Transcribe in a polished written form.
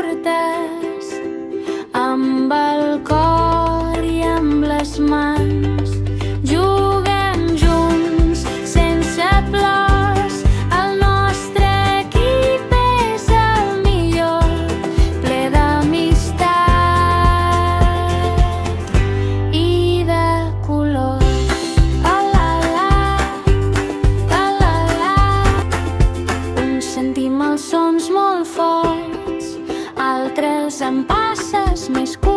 curtes, amb el cor i amb les mans. Juguem junts sense plors, el nostre equip és el millor, ple d'amistat i de colors. Uns sentim els sons molt forts, altres amb passes més curts.